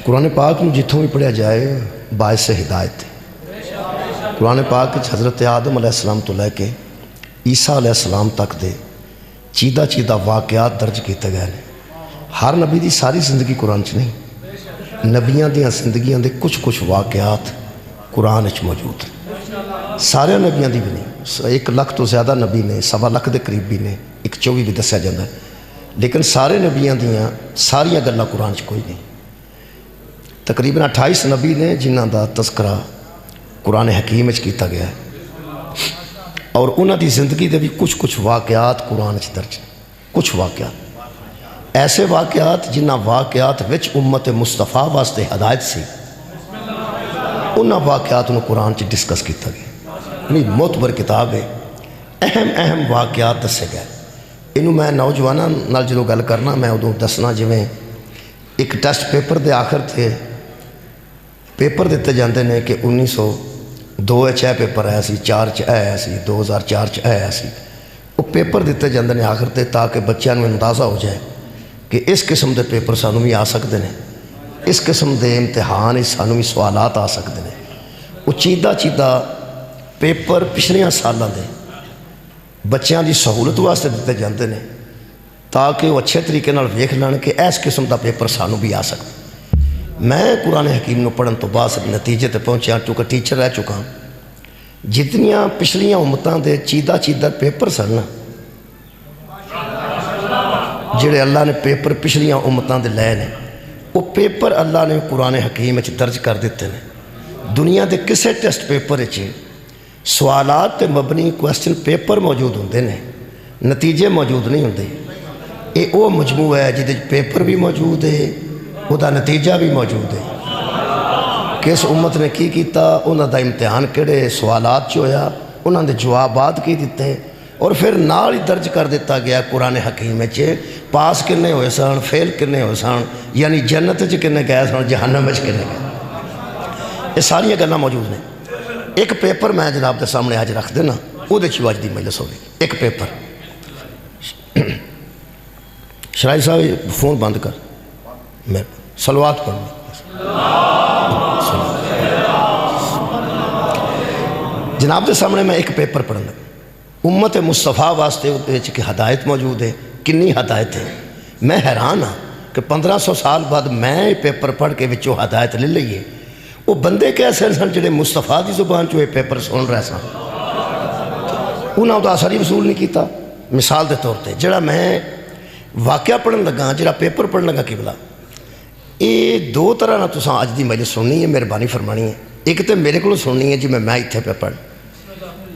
قرآن پاک میں جتوں بھی پڑھیا جائے باعث ہدایت ہے۔ قرآن پاک حضرت آدم علیہ السلام تو لے کے عیسیٰ علیہ السلام تک دے چیدہ چیدہ واقعات درج کیتے گئے ہیں۔ ہر نبی دی ساری زندگی قرآن چ نہیں، نبیاں دیاں زندگیاں دے کچھ واقعات قرآن وچ موجود ہیں۔ سارے نبیاں دی بھی نہیں، 1 لاکھ تو زیادہ نبی نے، 1.25 لاکھ دے قریب بھی نے، 124 بھی دسیا جاتا ہے، لیکن سارے نبیاں دیاں ساریاں گلاں قرآن چ کوئی نہیں۔ تقریباً 28 نبی نے جنہاں دا تذکرہ قرآن حکیم وچ کیتا گیا ہے، اور انہاں دی زندگی دے بھی کچھ واقعات قرآن چ درج ہیں۔ کچھ واقعات ایسے واقعات جنہاں واقعات وچ امت مصطفیٰ واسطے ہدایت سی، انہاں واقعات انہوں قرآن چ ڈسکس کیتا گیا۔ یعنی معتبر کتاب ہے، اہم واقعات دسے گئے۔ انہوں میں نوجواناں نال جدوں گل کرنا میں ادوں دسنا جویں ایک ٹیسٹ پیپر دے آخر تے پیپر دیتے جاندے نے کہ 1902 اے پیپر آیا سی، 4 چ آیا سی، 2004 چ آیا سی۔ وہ پیپر دیتے جاندے نے آخر تے تاکہ بچیاں نوں اندازہ ہو جائے کہ اس قسم دے پیپر سانوں بھی آ سکتے ہیں، اس قسم دے امتحان سانوں بھی سوالات آ سکتے ہیں۔ وہ چیدہ پیپر پچھلیاں سالاں دے بچیاں دی سہولت واسطے دیتے جاندے نے تاکہ وہ اچھے طریقے نال ویکھ لین کہ اس قسم دا پیپر سانوں بھی آ سکتا۔ میں قرآن حکیم نو پڑھن تو بعد نتیجے تے پہنچیا، چونکہ ٹیچر رہ چکا ہوں، جتنیاں پچھلیاں امتاں دے چیدہ پیپر سن جڑے اللہ نے پیپر پچھلیاں امتاں دے لے نے، وہ پیپر اللہ نے قرآن حکیم وچ درج کر دیتے ہیں۔ دنیا دے کسے ٹیسٹ پیپر وچ سوالات تے مبنی کوسچن پیپر موجود ہوندے نے، نتیجے موجود نہیں ہوندے۔ یہ وہ مجموعہ ہے جہدے پیپر بھی موجود ہے، وہ دا نتیجہ بھی موجود ہے، کس امت نے کی کیتا، انہاں دا امتحان کیڑے سوالات چ ہویا، انہاں دے جوابات کی دیتے، اور پھر نال ہی درج کر دیتا گیا قرآن حکیم وچ پاس کنے ہوئے سن، فیل کنے ہوئے سن، یعنی جنت وچ کنے گئے سن، جہنم وچ کنے گئے۔ یہ ساری گلاں موجود ہیں۔ ایک پیپر میں جناب دے سامنے آج رکھ دینا، وہ دے چواج دی مجلس ہوگی۔ ایک پیپر شرائی صاحب فون بند کر، میں صلوات پڑھنا۔ جناب دے سامنے میں ایک پیپر پڑھنا، امت مصطفیٰ واسطے کہ ہدایت موجود ہے، کنی ہدایت ہے۔ میں حیران ہاں کہ 1500 سال بعد میں پیپر پڑھ کے وچوں ہدایت لے لئیے۔ وہ بندے کیسے سن جڑے مصطفیٰ دی زبان چو یہ پیپر سن رہے سن، انہوں نے اثر ہی وصول نہیں کیتا۔ مثال دے طور تے جڑا میں واقعہ پڑھن لگا، جڑا پیپر پڑھن لگا قبلہ، یہ 2 طرح نہ تساں اج دی مجلس سننی ہے، مہربانی فرمانی ہے۔ ایک تے میرے کو سننی ہے جی میں اتنے پہ پڑھ،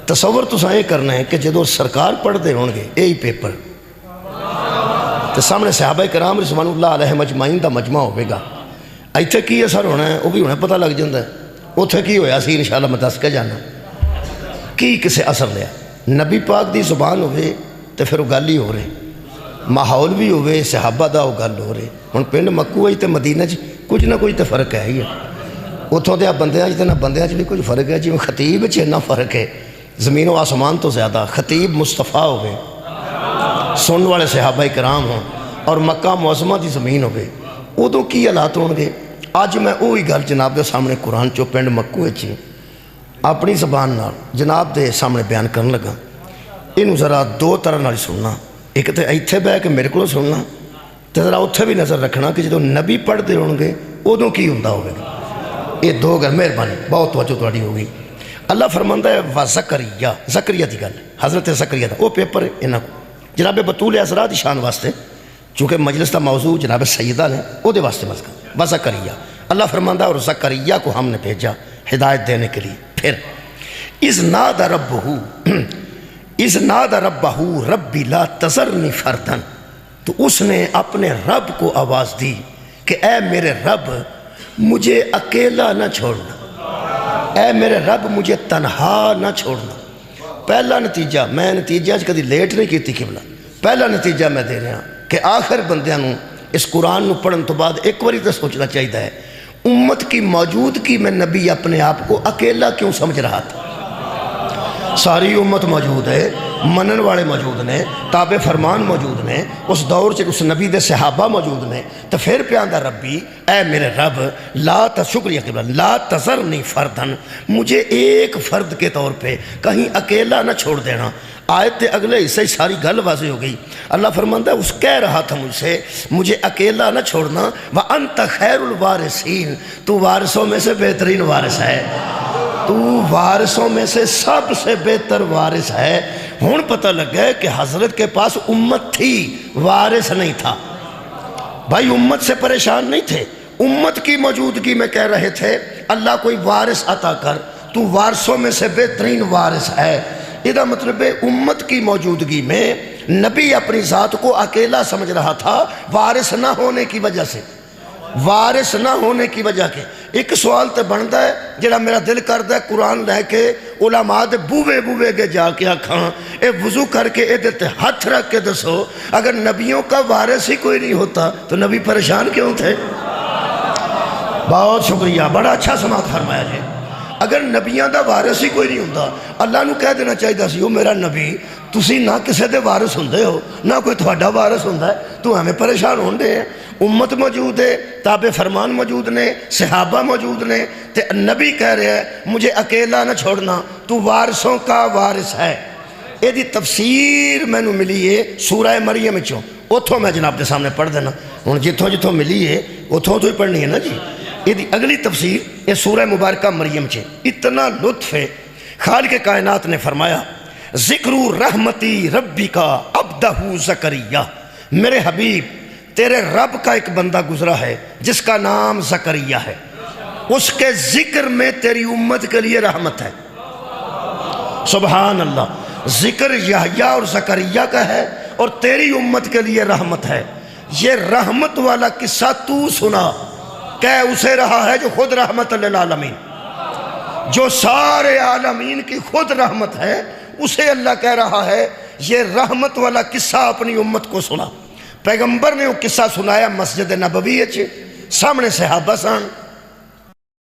تصور تساں یہ کرنا ہے کہ جدو سرکار پڑھ دے ہون گے یہی پیپر تو سامنے صحابہ کرام رضوان اللہ علیہ مجمعین دا مجمع ہوئے گا، ایتھے کی اثر ہونا ہے وہ بھی ہونا پتہ لگ جاندہ ہے۔ اتھے کی ہویا سی انشاءاللہ میں دس کے جانا کی کسے اثر لیا۔ نبی پاک دی زبان ہوئے تو پھر وہ گل ہی ہو رہے، ماحول بھی ہوئے صحابہ دا وہ گل ہو رہے۔ ہن پنڈ مکو تے مدینہ چ کچھ نہ کچھ تو فرق ہے ہی ہے، اتھوں دے بندیاں چ نہ بندیاں چ بھی کچھ فرق ہے، جی خطیب چ اتنا فرق ہے زمین و آسمان تو زیادہ۔ خطیب مصطفیٰ ہوئے، سننے والے صحابہ کرام ہوں، اور مکہ معظمہ دی زمین ہوئے، ادوں کی حالات ہون گے۔ اج میں وہی گل جناب دے سامنے قرآن چو پنڈ مکو چ اپنی زبان نال جناب دے سامنے بیان کرن لگا۔ انہوں ذرا 2 طرح نال سننا، ایک تو ایتھے بہ کے میرے کو سننا، تو ذرا اتھے بھی نظر رکھنا کہ جدو نبی پڑھتے ہون گے ادوں کی ہوندہ ہوئے گا۔ یہ 2 گل مہربانی بہت توجہ تہاڈی ہوگی۔ اللہ فرماندہ ہے وَزَكَرِيَّا، زکریا دی گل، حضرت زکریا دا وہ پیپر انہاں کو جناب بطول عذرا دی شان واسطے، چونکہ مجلس دا موضوع جناب سیدہ نے وہ دے واسطے مذکر وَزَكَرِيَّا۔ اللہ فرماندہ اور زکریا کو ہم نے بھیجا ہدایت دینے کے لیے۔ پھر اِذْ نَادَى رَبَّهُ رَبِّ لَا تَذَرْنِي فَرْدًا، تو اس نے اپنے رب کو آواز دی کہ اے میرے رب مجھے اکیلا نہ چھوڑنا، اے میرے رب مجھے تنہا نہ چھوڑنا۔ پہلا نتیجہ میں نتیجہ کدی لیٹ نہیں کیتی قبلہ، پہلا نتیجہ میں دے رہا کہ آخر بندیاں نوں اس قرآن نو پڑھن تو بعد ایک واری تو سوچنا چاہیے ہے امت کی موجودگی میں نبی اپنے آپ کو اکیلا کیوں سمجھ رہا تھا۔ ساری امت موجود ہے، منن والے موجود نے، تابع فرمان موجود نے، اس دور سے اس نبی دے صحابہ موجود نے، تو پھر پیاندہ ربی اے میرے رب شکریہ قبلہ لا تذرنی فردن، مجھے ایک فرد کے طور پہ کہیں اکیلا نہ چھوڑ دینا۔ آیت کے اگلے حصے ساری گل واضح ہو گئی۔ اللہ فرماندہ ہے اس کہہ رہا تھا مجھ سے مجھے اکیلا نہ چھوڑنا، وَأَنْتَ خَيْرُ الْوَارِثِينَ، تو وارثوں میں سے بہترین وارث ہے، تو وارثوں میں سے سب سے بہتر وارث ہے۔ ہون پتہ لگ گئے کہ حضرت کے پاس امت تھی، وارث نہیں تھا۔ بھائی امت سے پریشان نہیں تھے، امت کی موجودگی میں کہہ رہے تھے اللہ کوئی وارث عطا کر، تو وارثوں میں سے بہترین وارث ہے۔ یہ مطلب ہے امت کی موجودگی میں نبی اپنی ذات کو اکیلا سمجھ رہا تھا، وارث نہ ہونے کی وجہ سے، وارث نہ ہونے کی وجہ کے۔ ایک سوال تے بنتا ہے جڑا میرا دل کردا ہے قرآن لے کے علماء دے بوے بوے کے جا کے آکھاں اے وضو کر کے اے دیتے ہاتھ رکھ کے دسو اگر نبیوں کا وارث ہی کوئی نہیں ہوتا تو نبی پریشان کیوں تھے؟ بہت شکریہ، بڑا اچھا سماعت فرمایا جی۔ اگر نبیاں دا وارث ہی کوئی نہیں ہوتا اللہ نو کہہ دینا چاہیے سی او میرا نبی تسی نہ کسے دے وارث ہوندے ہو نہ کوئی تھوڑا وارث ہوندا ہے، تو ہمیں پریشان ہوندے ہیں۔ امت موجود ہے، تابع فرمان موجود نے، صحابہ موجود نے، تے نبی کہہ رہے ہیں مجھے اکیلا نہ چھوڑنا، تو وارثوں کا وارث ہے۔ یہ دی تفسیر میں نو ملی ہے سورہ مریم چوں، اتھوں میں جناب دے سامنے پڑھ دینا، ہن جتھوں جتھوں ملی ہے اتھوں تو ہی پڑھنی ہے نا جی۔ یہ دی اگلی تفسیر یہ سورہ مبارکہ مریم چھے، اتنا لطف ہے۔ خالق کائنات نے فرمایا ذکر رحمتی ربی کا عبدہ زکریہ، میرے حبیب تیرے رب کا ایک بندہ گزرا ہے جس کا نام زکریہ ہے، اس کے ذکر میں تیری امت کے لیے رحمت ہے۔ سبحان اللہ، ذکر یحییٰ اور زکریہ کا ہے اور تیری امت کے لیے رحمت ہے۔ یہ رحمت والا قصہ تو سنا، کہہ اسے رہا ہے جو خود رحمت للعالمین، جو سارے عالمین کی خود رحمت ہے، اسے اللہ کہہ رہا ہے یہ رحمت والا قصہ اپنی امت کو سنا۔ پیغمبر نے وہ قصہ سنایا مسجد نبوی سامنے صحابہ سان،